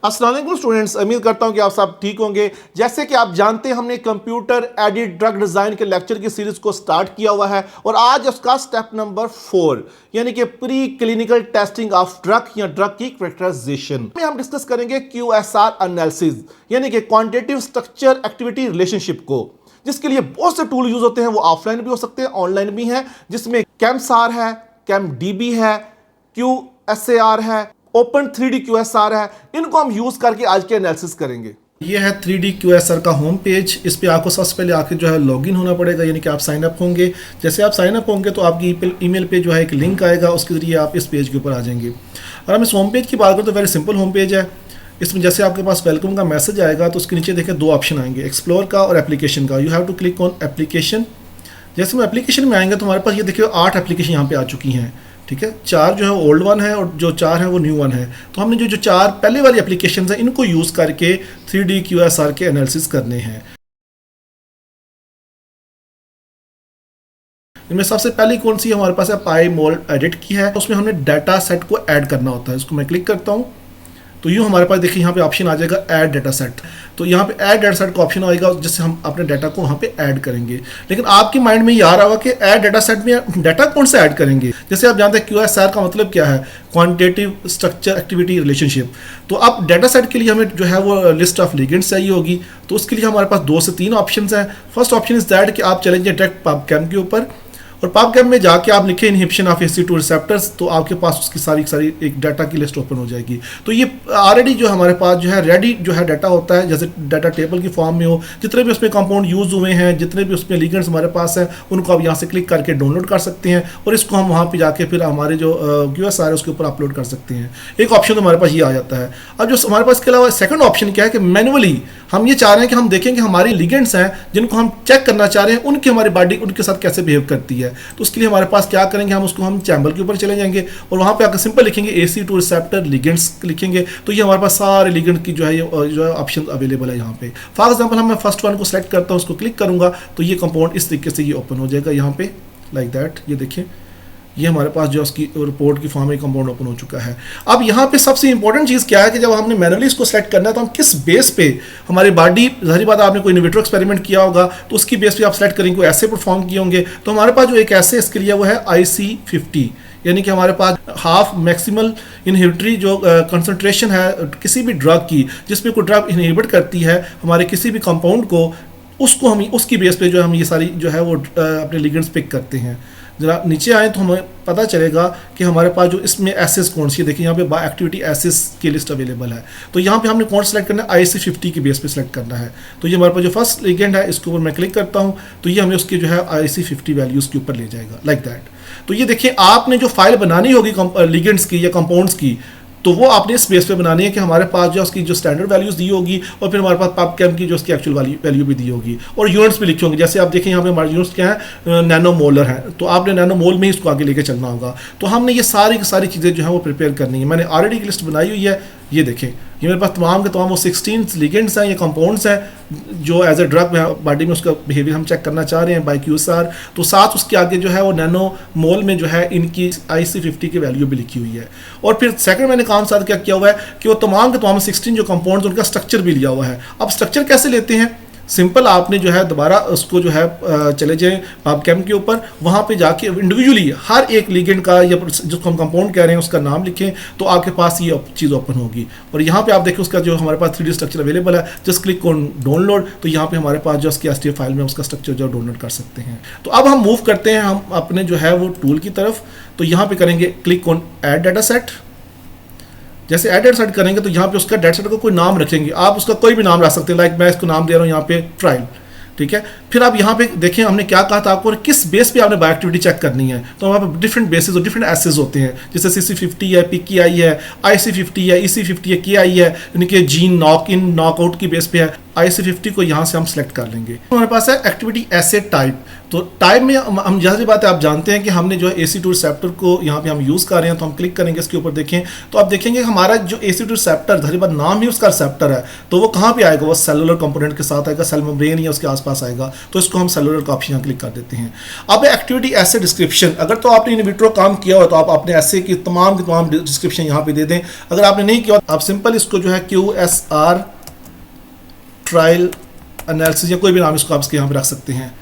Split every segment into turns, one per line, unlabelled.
अस्सलाम वालेकुम स्टूडेंट्स, उम्मीद करता हूं कि आप सब ठीक होंगे। जैसे कि आप जानते हैं हमने कंप्यूटर एडेड ड्रग डिज़ाइन के लेक्चर की सीरीज को स्टार्ट किया हुआ है और आज उसका स्टेप नंबर 4 यानी कि pre clinical testing of drug या ड्रग की कैरेक्टराइजेशन में हम डिस्कस करेंगे QSR एनालिसिस यानी कि क्वांटिटेटिव स्ट्रक्चर एक्टिविटी रिलेशनशिप को, जिसके लिए बहुत से टूल यूज होते हैं। वो ऑफलाइन भी हो सकते हैं, ऑनलाइन भी हैं, जिसमें कैम्सार है, कैमडीबी है, QSAR है, ओपन 3D QSR है। इनको हम यूज करके आज के एनालिसिस करेंगे।
ये है 3D QSR का होम पेज। इस पे आपको सबसे पहले आके जो है लॉगिन होना पड़ेगा, यानी कि आप साइन अप होंगे। जैसे आप साइन अप होंगे तो आपकी ईमेल पे जो है एक लिंक आएगा, उसके जरिए आप इस पेज के ऊपर आ जाएंगे। और हम इस होम पेज की बात करें तो वेरी सिंपल होम पेज है। इसमें जैसे आपके पास वेलकम का मैसेज आएगा तो उसके नीचे देखिए दो ऑप्शन आएंगे, एक्सप्लोर का और एप्लीकेशन का। You have to click on application. जैसे हम एप्लीकेशन में आएंगे तो हमारे पास ये देखिए 8 एप्लीकेशन यहाँ पे आ चुकी हैं, ठीक है। 4 जो है ओल्ड वन है और जो 4 है वो न्यू वन है। तो हमने जो 4 पहले वाली एप्लीकेशन है इनको यूज़ करके 3D QSR के एनालिसिस करने हैं। इनमें सबसे पहली कौन सी हमारे पास है, पाई मोल एडिट की है। उसमें हमने डाटा सेट को ऐड करना होता है। इसको मैं क्लिक करता हूँ तो यूँ हमारे पास देखिए यहाँ पे ऑप्शन आ जाएगा ऐड डाटा सेट। तो यहाँ पे ऐड डाटा सेट का ऑप्शन आएगा जिससे हम अपने डाटा को वहाँ पे ऐड करेंगे। लेकिन आपके माइंड में ये आ रहा होगा कि ऐड डाटा सेट में डाटा कौन सा ऐड करेंगे। जैसे आप जानते हैं QSR का मतलब क्या है, क्वांटिटेटिव स्ट्रक्चर एक्टिविटी रिलेशनशिप। तो अब डाटा सेट के लिए हमें जो है वो लिस्ट ऑफ लिगेंड्स चाहिए होगी। तो उसके लिए हमारे पास 2 से 3 ऑप्शन हैं। फर्स्ट ऑप्शन इज दैट कि आप चले जाए डायरेक्ट पबकेम के ऊपर और पबकेम में जाके आप लिखें इनहिबिशन ऑफ AC2 रिसेप्टर्स, तो आपके पास उसकी सारी एक डाटा की लिस्ट ओपन हो जाएगी। तो ये ऑलरेडी जो हमारे पास जो है रेडी जो है डाटा होता है, जैसे डाटा टेबल की फॉर्म में हो, जितने भी उसमें कंपाउंड यूज हुए हैं, जितने भी उसमें लिगेंड्स हमारे पास हैं, उनको आप यहाँ से क्लिक करके डाउनलोड कर सकते हैं और इसको हम वहाँ पर जाके फिर हमारे जो QSR है उसके ऊपर अपलोड कर सकते हैं। एक ऑप्शन तो हमारे पास ये आ जाता है। अब जो हमारे पास इसके अलावा सेकंड ऑप्शन क्या है कि मैनुअली हम ये चाह रहे हैं कि हम देखें कि हमारे लिगेंड्स हैं जिनको हम चेक करना चाह रहे हैं, उनकी हमारी बॉडी उनके साथ कैसे बिहेव करती है। तो उसके लिए हमारे पास क्या करेंगे, हम चैम्बर के ऊपर चले जाएंगे और वहाँ पे आकर सिंपल लिखेंगे AC2 रिसेप्टर लिगेंड्स लिखेंगे। तो ये हमारे पास सारे लिगेंड की जो है ऑप्शन अवेलेबल है यहाँ पे। फॉर एग्जांपल मैं फर्स्ट वन को सेलेक्ट करता हूँ, उसको क्लिक करूँगा तो ये कंपाउंड इस तरीके से ये ओपन हो जाएगा यहाँ पे, लाइक दैट। ये देखिए ये हमारे पास जो उसकी रिपोर्ट की फॉर्म में कंपाउंड ओपन हो चुका है। अब यहाँ पे सबसे इंपॉर्टेंट चीज़ क्या है कि जब हमने मैनुअली इसको सेलेक्ट करना है तो हम किस बेस पे हमारी बॉडी, जाहिर बात आपने कोई इनविट्रो एक्सपेरिमेंट किया होगा तो उसकी बेस पे आप सेलेक्ट करेंगे, कोई ऐसे परफॉर्म किए होंगे। तो हमारे पास जो एक ऐसे इसके लिए वो है IC50, यानी कि हमारे पास हाफ मैक्सिमल इनहिबिटरी जो कंसंट्रेशन है किसी भी ड्रग की, जिसमें कोई ड्रग इनहिबिट करती है हमारे किसी भी कंपाउंड को, उसको हम उसकी बेस पे जो हम ये सारी जो है वो अपने लिगेंड्स पिक करते हैं। जरा नीचे आए तो हमें पता चलेगा कि हमारे पास जो इसमें एसेस कौन सी है। देखिए यहाँ पे बाय एक्टिविटी एसेस की लिस्ट अवेलेबल है। तो यहाँ पे हमने कौन सेलेक्ट करना है, IC50 की बेस पे सेलेक्ट करना है। तो ये हमारे पास जो फर्स्ट लिगेंड है इसके ऊपर मैं क्लिक करता हूँ तो ये हमें उसके जो है IC50 वैल्यूज़ के ऊपर ले जाएगा, लाइक दैट। तो ये देखिए आपने जो फाइल बनानी होगी लिगेंड्स की या कंपाउंड्स की, तो वो आपने इस बेस पे बनानी है कि हमारे पास जो उसकी जो स्टैंडर्ड वैल्यूज़ दी होगी और फिर हमारे पास पबकेम की जो उसकी एक्चुअल वैल्यू भी दी होगी और यूनिट्स भी लिखे होंगे। जैसे आप देखें यहाँ पे हमारे यूनिट्स क्या है, नैनो मोलर है, तो आपने नैनो मोल में ही इसको आगे लेके चलना होगा। तो हमने ये सारी की सारी चीज़ें जो है वो प्रिपेयर करनी है। मैंने ऑलरेडी की लिस्ट बनाई हुई है। ये देखें ये मेरे पास तमाम के तमाम वो 16 लिगेंड्स हैं, ये कंपाउंड्स हैं जो एज ए ड्रग बॉडी में उसका बिहेवियर हम चेक करना चाह रहे हैं बाय QSR। तो साथ उसके आगे जो है वो नैनो मोल में जो है इनकी IC50 की वैल्यू भी लिखी हुई है। और फिर सेकंड मैंने काम साथ क्या किया हुआ है कि वो तमाम के तमाम 16 जो कंपाउंड्स उनका स्ट्रक्चर भी लिया हुआ है। अब स्ट्रक्चर कैसे लेते हैं, सिंपल आपने जो है दोबारा उसको जो है चले जाएं पबकेम के ऊपर, वहाँ पे जाके इंडिविजुअली हर एक लिगेंड का या जिसको हम कंपाउंड कह रहे हैं उसका नाम लिखें तो आपके पास ये चीज़ ओपन होगी। और यहाँ पे आप देखें उसका जो हमारे पास 3D स्ट्रक्चर अवेलेबल है, जस्ट क्लिक ऑन डाउनलोड। तो यहाँ पे हमारे पास जो उसकी STF फाइल में उसका स्ट्रक्चर जो डाउनलोड कर सकते हैं। तो अब हम मूव करते हैं हम अपने जो है वो टूल की तरफ। तो यहाँ पे करेंगे click on add data set. जैसे ऐड डाटा सेट करेंगे तो यहाँ पे उसका डाटा सेट को कोई नाम रखेंगे, आप उसका कोई भी नाम रख सकते हैं। लाइक मैं इसको नाम दे रहा हूँ यहाँ पे ट्रायल, ठीक है। फिर आप यहाँ पे देखें हमने क्या कहा था आपको, किस बेस पे आपने बायो एक्टिविटी चेक करनी है। तो वहाँ पे डिफरेंट बेसिस और डिफरेंट एसेस होते हैं, जैसे CC50 है, PKI है, IC50 है, EC50 है, KI है, यानी कि जीन नॉक इन नॉकआउट की बेस पे है। IC50 को यहाँ से हम सेलेक्ट कर लेंगे। हमारे पास है एक्टिविटी एसे टाइप। तो टाइप में हम जैसी बात है आप जानते हैं कि हमने जो है AC2 रिसेप्टर को यहाँ पे हम यूज़ कर रहे हैं, तो हम क्लिक करेंगे इसके ऊपर, देखें तो आप देखेंगे हमारा जो AC2 रिसेप्टर धरीबाद नाम ही उसका रिसेप्टर है, तो वो कहाँ पे आएगा, वो सेलुलर कंपोनेंट के साथ आएगा, सेल मेम्ब्रेन या उसके आसपास आएगा, तो इसको हम सेलुलर का ऑप्शन यहाँ क्लिक कर देते हैं। अब एक्टिविटी एसे डिस्क्रिप्शन, अगर तो आपने इन विट्रो काम किया हो तो आप अपने ऐसे की तमाम डिस्क्रिप्शन यहाँ पे दे दें। अगर आपने नहीं किया आप सिंपल इसको जो है QSR ट्रायल एनालिसिस या कोई भी नाम इसको आप इसके यहाँ पे रख सकते हैं।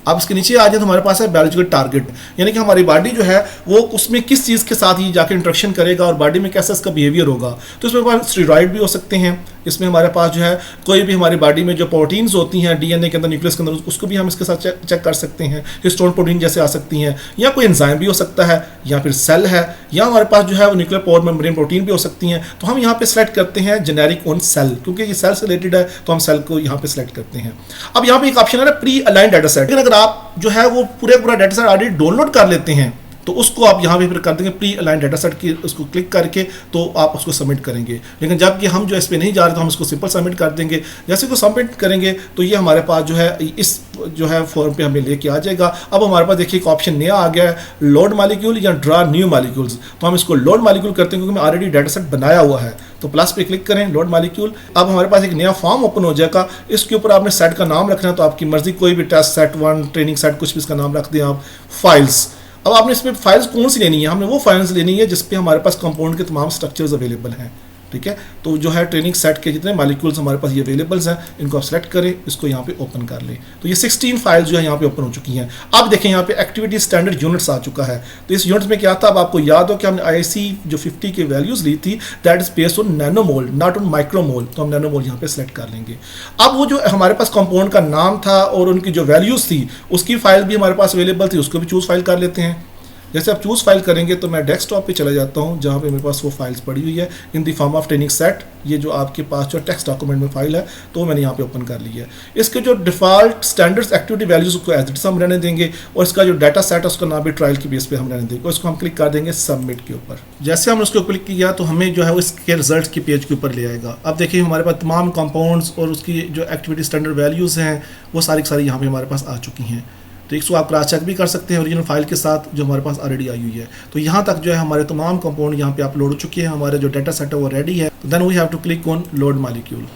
आप इसके नीचे आ जाए तो हमारे पास है बायोलॉजिकल टारगेट, यानी कि हमारी बॉडी जो है वो उसमें किस चीज़ के साथ ये जाकर इंटरेक्शन करेगा और बॉडी में कैसा इसका बिहेवियर होगा। तो इसमें हमारे स्टेरॉइड भी हो सकते हैं, इसमें हमारे पास जो है कोई भी हमारी बॉडी में जो प्रोटीन्स होती हैं DNA के अंदर, न्यूक्लियस के अंदर, उसको भी हम इसके साथ चेक कर सकते हैं। हिस्टोन प्रोटीन जैसे आ सकती हैं, या कोई एंजाइम भी हो सकता है, या फिर सेल है, या हमारे पास जो है वो न्यूक्लियर पोर मेम्ब्रेन प्रोटीन भी हो सकती हैं। तो हम यहाँ पे सेलेक्ट करते हैं जेनेरिक ऑन सेल, क्योंकि ये सेल से रिलेटेड है तो हम सेल को यहाँ पे सेलेक्ट करते हैं। अब यहाँ पे एक ऑप्शन है प्री अलाइन डाटा सेट, लेकिन अगर आप जो है वो पूरा डाटा सेट ऑलरेडी डाउनलोड कर लेते हैं तो उसको आप यहाँ पे फिर कर देंगे प्री अलाइन डाटा सेट की, उसको क्लिक करके तो आप उसको सबमिट करेंगे। लेकिन जबकि हम जो इस पे नहीं जा रहे तो हम इसको सिंपल सबमिट कर देंगे। जैसे को सबमिट करेंगे तो ये हमारे पास जो है इस जो है फॉर्म पे हमें लेके आ जाएगा। अब हमारे पास देखिए एक ऑप्शन नया आ गया है, लोड मॉलिक्यूल या ड्रा न्यू मॉलिक्यूल्स। तो हम इसको लोड मॉलिक्यूल करते हैं क्योंकि मैं ऑलरेडी डाटा सेट बनाया हुआ है, तो प्लस पे क्लिक करें, लोड मॉलिक्यूल। अब हमारे पास एक नया फॉर्म ओपन हो जाएगा, इसके ऊपर आपने सेट का नाम रखना है, तो आपकी मर्जी, कोई भी टेस्ट सेट 1, ट्रेनिंग सेट, कुछ भी इसका नाम रख दें आप। फाइल्स, अब आपने इसमें फाइल्स कौन सी लेनी है, हमने वो फाइल्स लेनी है जिस पे हमारे पास कंपाउंड के तमाम स्ट्रक्चर्स अवेलेबल हैं, ठीक है। तो जो है ट्रेनिंग सेट के जितने मॉलिक्यूल्स हमारे पास ये अवेलेबल्स हैं, इनको आप सेलेक्ट करें, इसको यहाँ पे ओपन कर लें। तो ये 16 फाइल्स जो है यहाँ पे ओपन हो चुकी हैं। अब देखें यहाँ पे एक्टिविटी स्टैंडर्ड यूनिट्स आ चुका है। तो इस यूनिट्स में क्या था, अब आपको याद हो कि हमने IC जो 50 की वैल्यूज ली थी, that is based on nanomole, not on micromole. तो हम नैनोमोल यहाँ पे सेलेक्ट कर लेंगे। अब वो जो हमारे पास कंपाउंड का नाम था और उनकी जो वैल्यूज थी उसकी फाइल भी हमारे पास अवेलेबल थी, उसको भी चूज फाइल कर लेते हैं। जैसे आप चूज फाइल करेंगे तो मैं डेस्कटॉप पे चला जाता हूँ जहाँ पे मेरे पास वो फाइल्स पड़ी हुई है in the form of training set. ये जो आपके पास जो टेक्स्ट डॉक्यूमेंट में फाइल है तो मैंने यहाँ पे ओपन कर ली है। इसके जो डिफॉल्ट स्टैंडर्ड्स एक्टिविटी वैल्यूज को एज इट इज हम रहने देंगे और इसका जो डाटा सेट है उसका नाम भी ट्रायल की बेस पे हम रहने देंगे और इसको हम क्लिक कर देंगे सबमिट के ऊपर। जैसे हमने उसको क्लिक किया तो हमें जो है वो इसके रिजल्ट की पेज के ऊपर ले आएगा। अब देखिए हमारे पास तमाम कंपाउंड्स और उसकी जो एक्टिविटी स्टैंडर्ड वैल्यूज हैं वो सारी की सारी यहाँ पे हमारे पास आ चुकी हैं। तो इसको आप क्रॉस चेक भी कर सकते हैं ओरिजिनल फाइल के साथ जो हमारे पास ऑलरेडी आई हुई है। तो यहाँ तक जो है हमारे तमाम कंपाउंड यहाँ पे अपलोड हो चुके हैं, हमारे जो डाटा सेट है वो रेडी है। तो then we have to click on load molecule.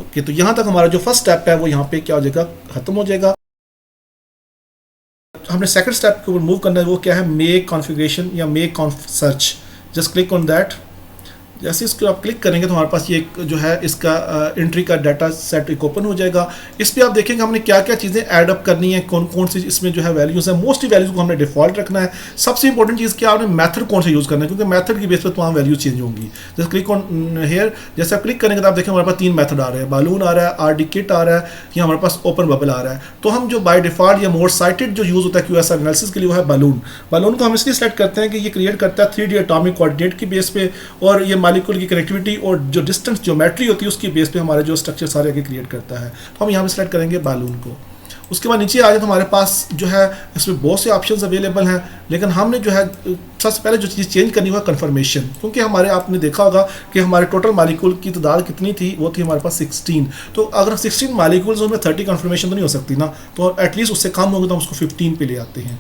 Okay, तो यहाँ तक हमारा जो फर्स्ट स्टेप है वो यहाँ पे क्या हो जाएगा, खत्म हो जाएगा। हमने सेकंड स्टेप के ऊपर मूव करना है, वो क्या है, मेक कॉन्फ़िगरेशन या make कॉन्फ search. Just click on that. जैसे इसको आप क्लिक करेंगे तो हमारे पास ये जो है इसका एंट्री का डाटा सेट एक ओपन हो जाएगा। इस पर आप देखेंगे हमने क्या क्या चीज़ें ऐड अप करनी है, कौन कौन सी इसमें जो है वैल्यूज़ है। मोस्टली वैल्यूज़ को हमने डिफॉल्ट रखना है। सबसे इंपॉर्टेंट चीज़ क्या, आपने मेथड कौन सा यूज़ करना है, क्योंकि मेथड की बेस पर तमाम वैल्यूज चेंज होंगी। जैसे क्लिक ऑन हेयर, जैसे आप क्लिक करेंगे तो आप देखेंगे हमारे पास 3 मेथड आ रहे हैं, बालून आ रहा है, RD किट आ रहा है, या हमारे पास ओपन बबल आ रहा है। तो हम जो बाय डिफॉल्ट या मोर साइटेड जो यूज़ होता है QSR एनालिसिस के लिए वो है बालून। बालून को हम इसलिए सेलेक्ट करते हैं कि ये क्रिएट करता है 3D एटॉमिक कोऑर्डिनेट की बेस पे और ये मॉलिक्यूल की कनेक्टिविटी और जो डिस्टेंस ज्योमेट्री होती है उसकी बेस पे हमारे जो स्ट्रक्चर सारे आगे क्रिएट करता है। तो हम यहाँ पे सेलेक्ट करेंगे बालून को। उसके बाद नीचे आ जाए तो हमारे पास जो है इसमें बहुत से ऑप्शंस अवेलेबल हैं, लेकिन हमने जो है सबसे पहले जो चीज़ चेंज करनी हुआ कन्फर्मेशन, क्योंकि हमारे आपने देखा होगा कि हमारे टोटल मॉलिक्यूल की तादाद कितनी थी, वो थी हमारे पास 16। तो अगर 16 मॉलिक्यूल्स उनमें 30 कन्फर्मेशन तो नहीं हो सकती ना, तो एटलीस्ट उससे कम होगी तो हम उसको 15 पे ले आते हैं।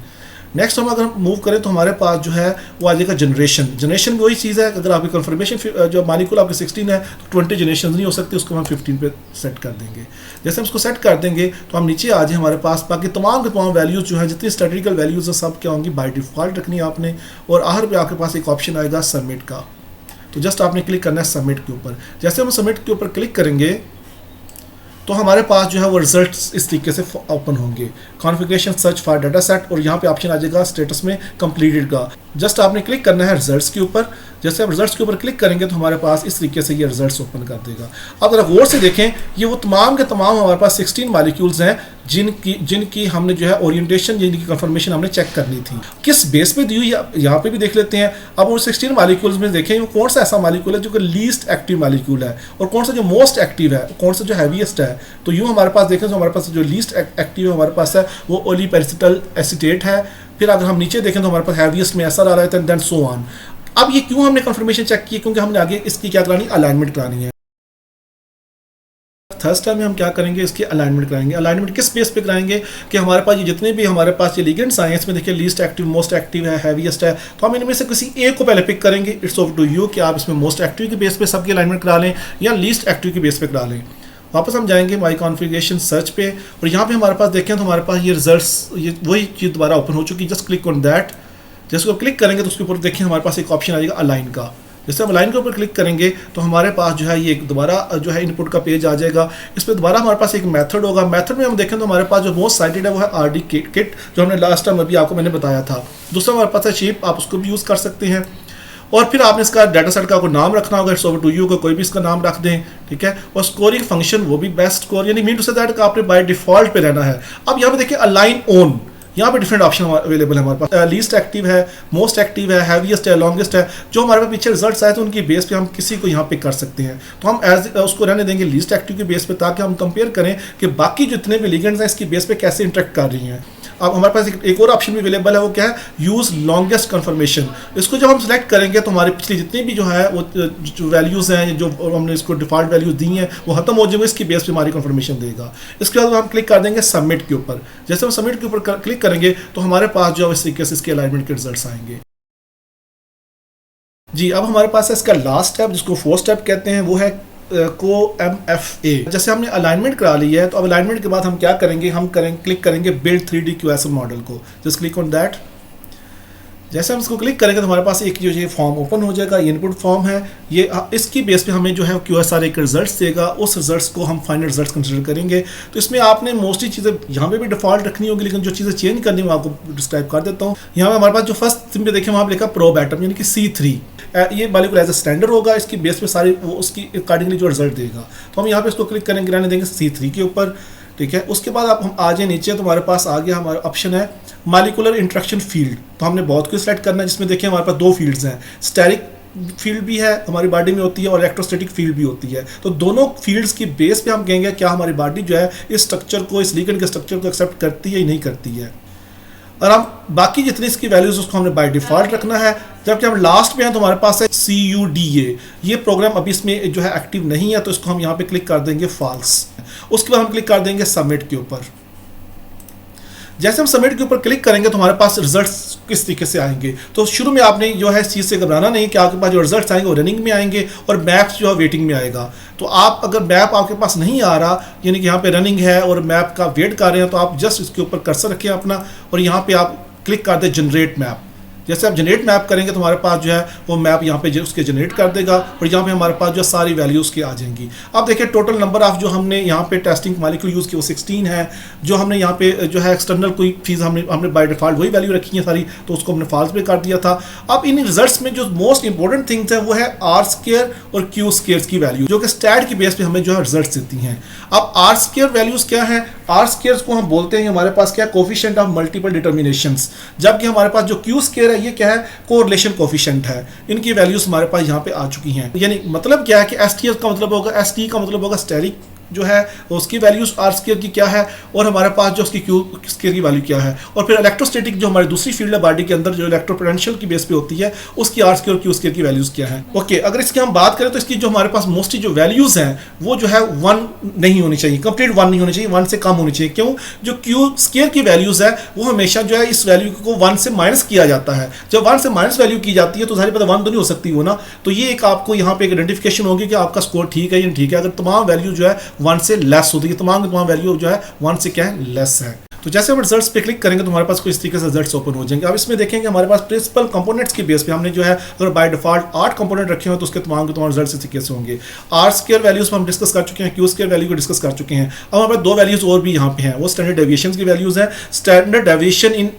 नेक्स्ट हम अगर मूव करें तो हमारे पास जो है वो आ जाएगा जनरेशन। जनरेशन वही चीज़ है, अगर आपकी कन्फर्मेशन जो मॉलिक्यूल आपके 16 है तो 20 जनरेशन नहीं हो सकती, उसको हम 15 पे सेट कर देंगे। जैसे हम उसको सेट कर देंगे तो हम नीचे आ जाए, हमारे पास बाकी तमाम के तमाम वैल्यूज़ जो है जितनी स्टैटिस्टिकल वैल्यूज़ है सब क्या होंगी, बाय डिफ़ॉल्ट रखनी है आपने। और आखिर पे आपके पास एक ऑप्शन आएगा सबमिट का, तो जस्ट आपने क्लिक करना है सबमिट के ऊपर। जैसे हम सबमिट के ऊपर क्लिक करेंगे तो हमारे पास जो है वो रिजल्ट्स इस तरीके से ओपन होंगे, configuration search for data set, और यहाँ पे ऑप्शन आ जाएगा स्टेटस में कंप्लीटेड का। जस्ट आपने क्लिक करना है रिजल्ट्स के ऊपर। जैसे आप रिजल्ट्स के ऊपर क्लिक करेंगे तो हमारे पास इस तरीके से ये रिजल्ट्स ओपन कर देगा। अब अगर गौर से देखें, ये वो तमाम के तमाम हमारे पास 16 मॉलिक्यूल्स हैं जिनकी हमने जो है ओरिएंटेशन, जिनकी कंफर्मेशन हमने चेक करनी थी, किस बेस पे दी हुई यहाँ पे भी देख लेते हैं। अब वो 16 मॉलिक्यूल्स में देखें वो कौन सा ऐसा मॉलिक्यूल है जो कि लीस्ट एक्टिव मॉलिक्यूल है और कौन सा जो मोस्ट एक्टिव है, कौन सा जो हैवीएस्ट है। तो यूँ हमारे पास देखें तो हमारे पास जो लीस्ट एक्टिव हमारे पास है वो ओलीपेरिसिटल एसीटेट है। फिर अगर हम नीचे देखें तो हमारे पास हैवीएस्ट में SR आ रहा है, देन सो ऑन। अब ये क्यों हमने कंफर्मेशन चेक की, क्योंकि हमने आगे इसकी क्या करानी, अलाइनमेंट करानी है। थर्ड स्टेप में हम क्या करेंगे, इसकी अलाइनमेंट कराएंगे। अलाइनमेंट किस बेस पे कराएंगे कि हमारे पास ये जितने भी हमारे पास ये लिगेंड्स आए हैं, इसमें देखिए लीस्ट एक्टिव, मोस्ट एक्टिव है, हैवीएस्ट है, तो हम इनमें से किसी एक को पहले पिक करेंगे। इट्स ऑफ टू यू कि आप इसमें मोस्ट एक्टिव के बेस पे सबकी अलाइनमेंट करा लें या लीस्ट एक्टिव के बेस पे करा लें। वापस हम जाएंगे माई कॉन्फ़िगरेशन सर्च पे और यहाँ पे हमारे पास देखें तो हमारे पास ये रिजल्ट्स, ये वही चीज़ दोबारा ओपन हो चुकी है। जस्ट क्लिक ऑन दैट, जिसको क्लिक करेंगे तो उसके ऊपर देखिए हमारे पास एक ऑप्शन आ जाएगा अलाइन का। जैसे हम अलाइन के ऊपर क्लिक करेंगे तो हमारे पास जो है ये दोबारा जो है इनपुट का पेज आ जाएगा। इस पर दोबारा हमारे पास एक मेथड होगा। मेथड में हम देखें तो हमारे पास जो मोस्ट साइटेड है वो है आरडी किट, जो हमने लास्ट टाइम अभी आपको मैंने बताया था। दूसरा हमारे पास है शेप, आप उसको भी यूज़ कर सकते हैं। और फिर आपने इसका डाटा सेट का कोई नाम रखना होगा। इट्स ओवर टू यू, को कोई भी इसका नाम रख दें, ठीक है। और स्कोरिंग फंक्शन वो भी बेस्ट स्कोर, यानी मीन टू से दैट आपने बाय डिफॉल्ट पे रहना है। अब यहाँ पे देखिए अलाइन ऑन, यहाँ पे डिफरेंट ऑप्शन अवेलेबल है हमारे पास। लीस्ट एक्टिव है, मोस्ट एक्टिव है, हैवीएस्ट है, लॉन्गेस्ट है। जो हमारे पास पीछे रिजल्ट्स आए तो उनकी बेस पे हम किसी को यहाँ पिक कर सकते हैं। तो हम उसको रहने देंगे लीस्ट एक्टिव के बेस पे, ताकि हम कंपेयर करें कि बाकी जितने भी लिगेंड्स हैं इसकी बेस पे कैसे इंटरेक्ट कर रही हैं। अब हमारे पास एक और ऑप्शन भी अवेलेबल है, वो क्या है, यूज़ लॉन्गेस्ट कन्फर्मेशन। इसको जब हम सेलेक्ट करेंगे तो हमारे पिछली जितनी भी जो है वो जो वैल्यूज़ हैं, जो हमने इसको डिफ़ॉल्ट वैल्यूज़ दी हैं, वो खत्म हो जाएंगे। इसकी बेस पे हमारी कन्फर्मेशन देगा। इसके बाद हम क्लिक कर देंगे सबमिट के ऊपर। जैसे हम सबमिट के ऊपर क्लिक करेंगे तो हमारे पास जो है इस तरीके से इसके अलाइनमेंट के रिजल्ट्स आएंगे। जी, अब हमारे पास है इसका लास्ट स्टेप, जिसको फोर्थ स्टेप कहते हैं, वो है को MFA। जैसे हमने अलाइनमेंट करा ली है तो अब अलाइनमेंट के बाद हम क्या करेंगे, हम क्लिक करेंगे बिल्ड 3D QSL मॉडल को। Just click on that. जैसे हम इसको क्लिक करेंगे तो हमारे पास एक जो ये फॉर्म ओपन हो जाएगा। ये इनपुट फॉर्म है, ये इसकी बेस पे हमें जो है QSR एक रिजल्ट्स देगा। उस रिजल्ट्स को हम फाइनल रिजल्ट्स कंसिडर करेंगे। तो इसमें आपने मोस्टली चीज़ें यहाँ पे भी डिफॉल्ट रखनी होगी, लेकिन जो चीज़ें चेंज करनी है मैं आपको डिस्क्राइब कर देता हूँ। यहाँ पे हमारे पास जो फर्स्ट सिंपल देखें वहाँ पे लिखा प्रोब एटम, यानी कि C3। ये मॉलिक्यूल एज ए स्टैंडर्ड होगा। इसकी बेस पे सारी वो उसकी अकॉर्डिंगली जो रिजल्ट देगा। तो हम यहाँ पे इसको क्लिक करेंगे, रहने देंगे C3 के ऊपर, ठीक है। उसके बाद आप हम आ जाए नीचे तो हमारे पास आ गया हमारा ऑप्शन है मॉलिक्यूलर इंटरेक्शन फील्ड। तो हमने बहुत कुछ सेलेक्ट करना है, जिसमें देखिए हमारे पास दो फील्ड्स हैं, स्टेरिक फील्ड भी है हमारी बॉडी में होती है और इलेक्ट्रोस्टैटिक फील्ड भी होती है। तो दोनों फील्ड्स की बेस पे हम कहेंगे क्या हमारी बॉडी जो है इस स्ट्रक्चर को, इस लिगेंड के स्ट्रक्चर को एक्सेप्ट करती है या नहीं करती है। और हम बाकी जितनी इसकी वैल्यूज उसको हमने बाय डिफॉल्ट रखना है। जबकि हम लास्ट में हैं तो हमारे पास है CUDA। ये प्रोग्राम अभी इसमें जो है एक्टिव नहीं है, तो इसको हम यहाँ पे क्लिक कर देंगे फॉल्स। उसके बाद हम क्लिक कर देंगे सबमिट के ऊपर। जैसे हम सबमिट के ऊपर क्लिक करेंगे तो हमारे पास रिजल्ट्स किस तरीके से आएंगे। तो शुरू में आपने जो है इस चीज़ से घबराना नहीं कि आपके पास जो रिजल्ट्स आएंगे वो रनिंग में आएंगे और मैप्स जो है वेटिंग में आएगा। तो आप अगर मैप आपके पास नहीं आ रहा, यानी कि यहाँ पे रनिंग है और मैप का वेट कर रहे हैं, तो आप जस्ट इसके ऊपर कर्सर रखें अपना और यहाँ पे आप क्लिक कर दें जनरेट मैप। जैसे आप जनरेट मैप करेंगे तो हमारे पास जो है वो मैप यहाँ पे उसके जनरेट कर देगा और यहाँ पे हमारे पास जो सारी वैल्यूज़ की आ जाएंगी। अब देखिए टोटल नंबर ऑफ जो हमने यहाँ पे टेस्टिंग मॉलिक्यूल यूज़ की वो 16 है। जो हमने यहाँ पे जो है एक्सटर्नल कोई चीज़ हमने बाय डिफॉल्ट वही वैल्यू रखी है सारी, तो उसको हमने फॉल्स पे कर दिया था। अब इन रिजल्ट्स में जो मोस्ट इंपॉर्टेंट थिंग्स है वो है R² और Q² की वैल्यू, जो कि स्टैट की बेस पे हमें जो है रिजल्ट देती हैं। अब R² वैल्यूज़ क्या है, R² को हम बोलते हैं हमारे पास क्या, कोफिशिएंट ऑफ मल्टीपल डिटर्मिनेशंस। जबकि हमारे पास जो Q² ये क्या है, कोरिलेशन कोफिशिएंट है। इनकी वैल्यूज हमारे पास यहाँ पे आ चुकी हैं। यानी मतलब क्या है कि ST का मतलब होगा, ST का मतलब होगा स्टेरिक जो है उसकी वैल्यूज R² की क्या है, और हमारे पास जो उसकी Q² की वैल्यू क्या है। और फिर इलेक्ट्रोस्टैटिक जो हमारी दूसरी फील्ड है बॉडी के अंदर जो इलेक्ट्रोपोटेंशियल की बेस पे होती है, उसकी R² और Q² की वैल्यूज क्या है। ओके, अगर इसकी हम बात करें तो इसकी जो हमारे पास मोस्टली जो वैल्यूज हैं वो जो है 1 नहीं होनी चाहिए, कंप्लीट 1 नहीं होनी चाहिए, 1 से कम होनी चाहिए। क्यों, जो Q² की वैल्यूज है वो हमेशा जो है इस वैल्यू को 1 से माइनस किया जाता है। जब 1 से माइनस वैल्यू की जाती है तो सारी पता 1 तो नहीं हो सकती वो ना। तो ये एक आपको यहाँ पे एक आइडेंटिफिकेशन होगी कि आपका स्कोर ठीक है या ठीक है। अगर तमाम वैल्यू जो है 1 से लेस होती है, तमाम वैल्यू जो है 1 से क्या है, लेस है। तो जैसे हम रिजल्ट्स पे क्लिक करेंगे तो हमारे पास कुछ इस तरीके से रिजल्ट्स ओपन हो जाएंगे। अब इसमें देखेंगे हमारे पास प्रिंसिपल कंपोनेंट्स की बेस पे हमने जो है अगर बाय डिफॉल्ट 8 कंपोनेंट रखे हो तो उसके तमाम के तमाम रिजल्ट्स इस तरीके से होंगे। R² वैल्यूज हम डिस्कस कर चुके हैं, Q² वैल्यू को डिस्कस कर चुके हैं। अब हमारे पास दो वैल्यूज और भी यहाँ पे हैं, वो स्टैंडर्ड डेविएशन की वैल्यूज हैं, स्टैंडर्ड डेविएशन इन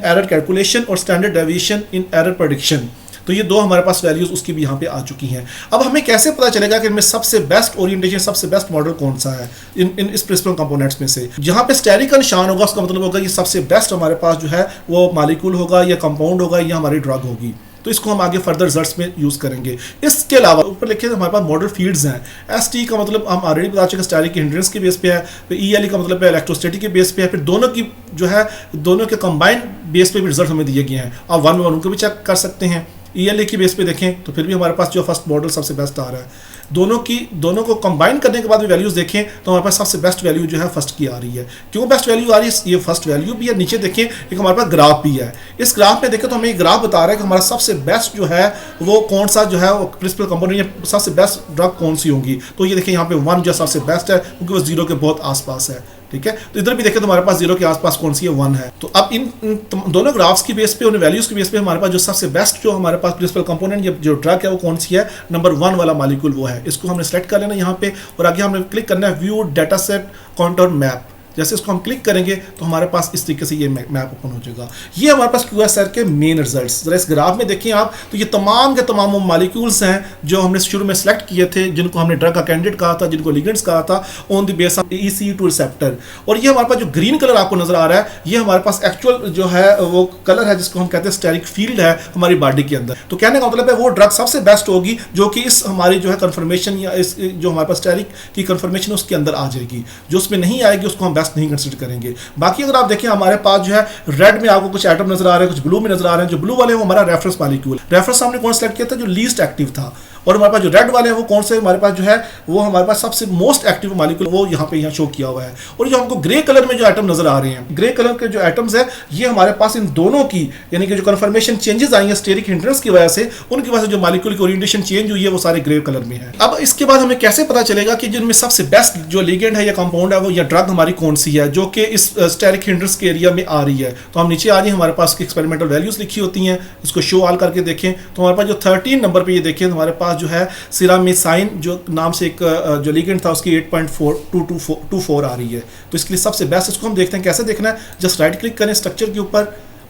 एरर कैलकुलेशन और स्टैंडर्ड डेविएशन इन एरर प्रेडिक्शन। तो ये दो हमारे पास वैल्यूज उसकी भी यहाँ पे आ चुकी हैं। अब हमें कैसे पता चलेगा कि इनमें सबसे बेस्ट ओरिएंटेशन, सबसे बेस्ट मॉडल कौन सा है इन इस प्रिंसिपल कंपोनेंट्स में से। जहाँ पे स्टेरिक का निशान होगा उसका मतलब होगा ये सबसे बेस्ट हमारे पास जो है वो मॉलिक्यूल होगा या कंपाउंड होगा या हमारी ड्रग होगी। तो इसको हम आगे फर्दर रिजल्ट्स में यूज करेंगे। इसके अलावा ऊपर लिखे हमारे पास मॉडल फील्ड्स हैं। ST का मतलब हम ऑलरेडी बता चुके, स्टेरिक की हिंड्रेंस के बेस पे है। फिर ELE का मतलब है इलेक्ट्रोस्टैटिक के बेस पे है। फिर दोनों की जो है दोनों के कंबाइंड बेस पे भी रिजल्ट हमें दिए गए हैं। आप 1 में 1 उनको भी चेक कर सकते हैं। ELE की बेस पे देखें तो फिर भी हमारे पास जो फर्स्ट मॉडल सबसे बेस्ट आ रहा है। दोनों को कंबाइन करने के बाद भी वैल्यूज देखें तो हमारे पास सबसे बेस्ट वैल्यू जो है फर्स्ट की आ रही है। क्यों बेस्ट वैल्यू आ रही है? ये फर्स्ट वैल्यू भी है, नीचे देखें एक हमारे पास ग्राफ भी है। इस ग्राफ में देखें तो हमें एक ग्राफ बता रहा है कि हमारा सबसे बेस्ट जो है वो कौन सा जो है प्रिंसिपल कंपोनेंट, सबसे बेस्ट ड्रग कौन सी होगी। तो ये देखें यहाँ पे 1 जो सबसे बेस्ट है क्योंकि वो 0 के बहुत आसपास है, ठीक है। तो इधर भी देखें तो हमारे पास 0 के आसपास कौन सी है, 1 है। तो अब इन दोनों ग्राफ्स की बेस पे, उन वैल्यूज की बेस पे हमारे पास जो सबसे बेस्ट जो हमारे पास प्रिंसिपल कंपोनेंट जो ड्रग है वो कौन सी है, नंबर 1 वाला मॉलिक्यूल वो है। इसको हमने सेलेक्ट कर लेना यहाँ पे और आगे हमने क्लिक करना है view data set contour map. जैसे इसको हम क्लिक करेंगे तो हमारे पास इस तरीके से ये मैप ओपन हो जाएगा। ये हमारे पास QSR के मेन रिजल्ट्स, जरा इस ग्राफ में देखें आप, तो ये तमाम के तमाम वो मॉलिक्यूल्स हैं जो हमने शुरू में सेलेक्ट किए थे, जिनको हमने ड्रग का कैंडिडेट कहा था, जिनको लिगेंड्स कहा था on the base of ECE2 receptor. और ये हमारे पास जो ग्रीन कलर आपको नजर आ रहा है, ये हमारे पास एक्चुअल जो है वो कलर है जिसको हम कहते हैं स्टेरिक फील्ड है हमारी बॉडी के अंदर। तो कहने का मतलब है वो ड्रग सबसे बेस्ट होगी जो कि इस हमारी जो है कन्फर्मेशन या इस जो हमारे पास स्टेरिक की कन्फर्मेशन उसके अंदर आ जाएगी। जो उसमें नहीं आएगी उसको हम बेस्ट नहीं कंसिडर करेंगे। बाकी अगर आप देखें हमारे पास जो है रेड में आपको कुछ एटम नजर आ रहे हैं, कुछ ब्लू में नजर आ रहे हैं। जो ब्लू वाले वो हमारा रेफरेंस मॉलिक्यूल, रेफरेंस हमने कौन सेलेक्ट किया था, जो लीस्ट एक्टिव था। और हमारे पास जो रेड वाले हैं वो कौन से हमारे पास जो है वो हमारे पास सबसे मोस्ट एक्टिव मॉलिक्यूल वो यहाँ शो किया हुआ है। और जो हमको ग्रे कलर में जो एटम नजर आ रहे हैं, ग्रे कलर के जो एटम्स है ये हमारे पास इन दोनों की यानी कि जो कन्फर्मेशन चेंजेस आई हैं स्टेरिक हिंड्रेंस की वजह से, उनकी वजह से जो मॉलिक्यूल की ओरिएंटेशन चेंज हुई है वो सारे ग्रे कलर में है। अब इसके बाद हमें कैसे पता चलेगा कि जिनमें सबसे बेस्ट जो लिगेंड है या कंपाउंड है वो या ड्रग हमारी कौन सी है जो कि इस स्टेरिक हिंड्रेंस के एरिया में आ रही है। तो हम नीचे आ जाए, हमारे पास एक्सपेरिमेंटल वैल्यूज लिखी होती हैं, इसको शो ऑल करके देखें तो हमारे पास जो 13 नंबर पे ये देखें हमारे पास जो है सिरामिसाइन जो नाम से एक जो लिगेंड था उसकी 8.42224 आ रही है। तो इसके लिए सबसे बेस्ट इसको हम देखते हैं कैसे देखना है। जस्ट राइट क्लिक करें स्ट्रक्चर के ऊपर,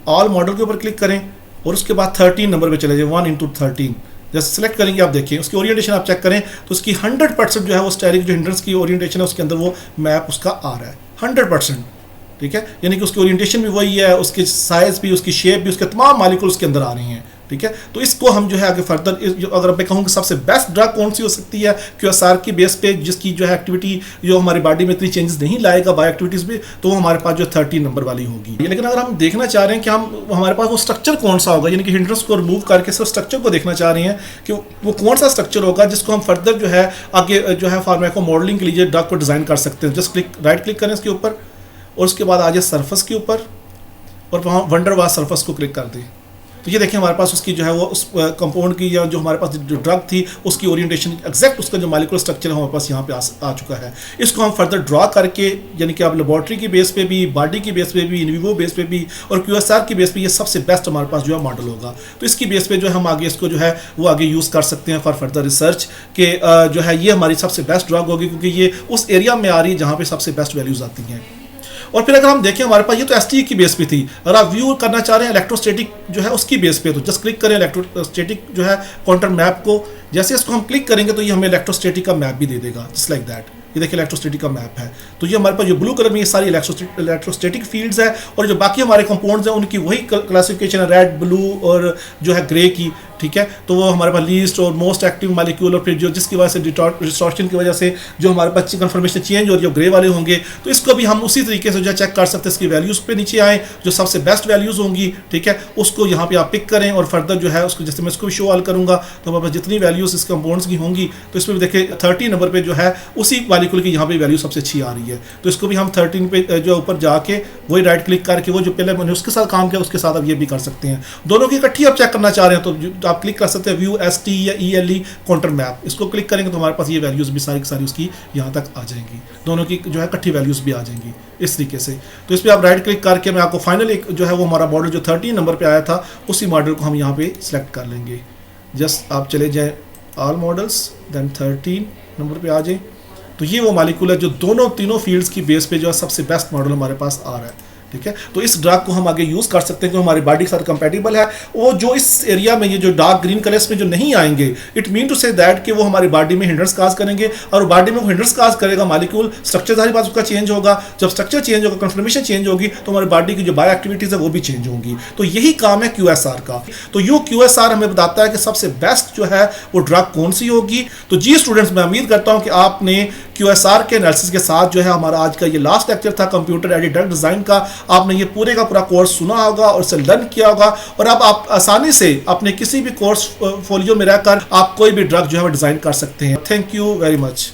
ऑल मॉडल के ऊपर क्लिक करें और उसके बाद 13 नंबर पे चले जाए, 1/13 जैसे सेलेक्ट करेंगे। आप देखिए उसकी ओरिएंटेशन आप चेक करें तो उसकी 100% जो है वो स्टेरिक जो हिंड्रेंस की ओरिएंटेशन है उसके अंदर वो मैप उसका आ रहा है 100%, ठीक है। यानी कि उसकी ओरिएंटेशन भी वही है, उसकी साइज भी, उसकी शेप भी, उसके तमाम मॉलिक्यूल उसके अंदर आ रही हैं, ठीक है। तो इसको हम जो है आगे फर्दर अगर मैं कहूँ कि सबसे बेस्ट ड्रग कौन सी हो सकती है QSR की बेस पे जिसकी जो है एक्टिविटी जो हमारी बॉडी में इतनी चेंजेस नहीं लाएगा बायो एक्टिविटीज में, तो वो हमारे पास जो 13 नंबर वाली होगी। लेकिन अगर हम देखना चाह रहे हैं कि हम हमारे पास वो स्ट्रक्चर कौन सा होगा, यानी कि हिंड्रेंस को रिमूव करके सिर्फ स्ट्रक्चर को देखना चाह रहे हैं कि वो कौन सा स्ट्रक्चर होगा जिसको हम फर्दर जो है आगे जो है फार्माको मॉडलिंग के लिए ड्रग को डिजाइन कर सकते हैं। जस्ट राइट क्लिक करें इसके ऊपर और उसके बाद आ जाए सरफेस के ऊपर और वहाँ वंडर वाश सरफेस को क्लिक कर दें। तो ये देखिए हमारे पास उसकी जो है वो उस कंपाउंड की या जो हमारे पास जो ड्रग थी उसकी ओरिएंटेशन एग्जैक्ट उसका जो मॉलिक्यूलर स्ट्रक्चर है हमारे पास यहाँ पे आ चुका है। इसको हम फर्दर ड्रॉ करके यानी कि आप लेबॉर्ट्री की बेस पे भी, बॉडी की बेस पे भी, इनविवो बेस पे भी और QSR की बेस पे ये सबसे बेस्ट हमारे पास जो है मॉडल होगा। तो इसकी बेस पे जो हम आगे इसको जो है वो आगे यूज़ कर सकते हैं फॉर फर्दर रिसर्च के जो है ये हमारी सबसे बेस्ट ड्रग होगी क्योंकि ये उस एरिया में आ रही है जहाँ पे सबसे बेस्ट वैल्यूज आती हैं। और फिर अगर हम देखें हमारे पास ये तो STE की बेस पे थी, अगर आप व्यू करना चाह रहे हैं इलेक्ट्रोस्टैटिक जो है उसकी बेस पे तो जस्ट क्लिक करें इलेक्ट्रोस्टैटिक जो है कॉन्टूर मैप को। जैसे इसको हम क्लिक करेंगे तो ये हमें इलेक्ट्रोस्टैटिक का मैप भी दे देगा जस्ट लाइक दैट। ये देखिए इलेक्ट्रोस्टैटिक का मैप है। तो ये हमारे पास जो ब्लू कलर में ये सारी इलेक्ट्रोस्टैटिक फील्ड्स है और जो बाकी हमारे कंपाउंड्स हैं उनकी वही क्लासिफिकेशन है रेड, ब्लू और जो है ग्रे की, ठीक है। तो वो हमारे पास लीस्ट और मोस्ट एक्टिव मॉलिक्यूल और फिर जो जिसकी वजह से डिस्टॉर्शन की वजह से जो हमारे पास कन्फर्मेशन चेंज हो रही है ग्रे वाले होंगे। तो इसको भी हम उसी तरीके से जो है चेक कर सकते हैं। इसकी वैल्यूज पे नीचे आए जो सबसे बेस्ट वैल्यूज होंगी, ठीक है, उसको यहाँ पे आप पिक करें और फर्दर जो है उसको जैसे मैं इसको भी शो ऑल करूँगा तो हमारे पास जितनी वैल्यूज इस कंपाउंड्स की होंगी तो इसमें भी देखिए 30 नंबर पर जो है उसी मॉलिक्यूल की यहाँ पे वैल्यू सबसे अच्छी आ रही है। तो इसको भी हम 13 पे जो ऊपर जाके वही राइट क्लिक करके वो जो पहले मैंने उसके साथ काम किया उसके साथ अब ये भी कर सकते हैं। दोनों की इकट्ठी आप चेक करना चाह रहे हैं तो आप क्लिक कर सकते हैं व्यू ST या ELE कॉन्टूर मैप। इसको क्लिक करेंगे तो हमारे पास ये वैल्यूज भी सारी की सारी उसकी यहाँ तक आ जाएंगी, दोनों की जो है इकट्ठी वैल्यूज भी आ जाएंगी इस तरीके से। तो इस पर आप राइट क्लिक करके मैं आपको फाइनल एक जो है वो हमारा मॉडल जो 13 नंबर पे आया था उसी मॉडल को हम यहाँ पे सिलेक्ट कर लेंगे। जस्ट आप चले जाएँ ऑल मॉडल्स देन 13 नंबर पे आ जाए तो ये वो मॉलिक्यूल है जो तीनों फील्ड्स की बेस पे जो है सबसे बेस्ट मॉडल हमारे पास आ रहा है, ठीक है। तो इस ड्रग को हम आगे यूज़ कर सकते हैं जो हमारी बॉडी के साथ कंपैटिबल है। वो जो इस एरिया में ये जो डार्क ग्रीन कलर्स में जो नहीं आएंगे it mean to say that कि वो हमारी बॉडी में हिंड्रेंस काज करेंगे और बॉडी में वो हिंड्रेंस काज करेगा मॉलिक्यूल स्ट्रक्चर सारी बात उसका चेंज होगा। जब स्ट्रक्चर चेंज होगा कन्फर्मेशन चेंज होगी तो हमारी बॉडी की जो बायो एक्टिविटीज़ है वो भी चेंज होंगी। तो यही काम है QSR का। तो यू QSR हमें बताता है कि सबसे बेस्ट जो है वो ड्रग कौन सी होगी। तो जी स्टूडेंट्स मैं उम्मीद करता हूँ कि आपने QSR के एनालिसिस के साथ जो है हमारा आज का ये लास्ट लेक्चर था कंप्यूटर एडेड ड्रग डिज़ाइन का, आपने ये पूरे का पूरा कोर्स सुना होगा और इसे लर्न किया होगा, और अब आप आसानी से अपने किसी भी कोर्स फोलियो में रहकर आप कोई भी ड्रग जो है वो डिजाइन कर सकते हैं। Thank you very much.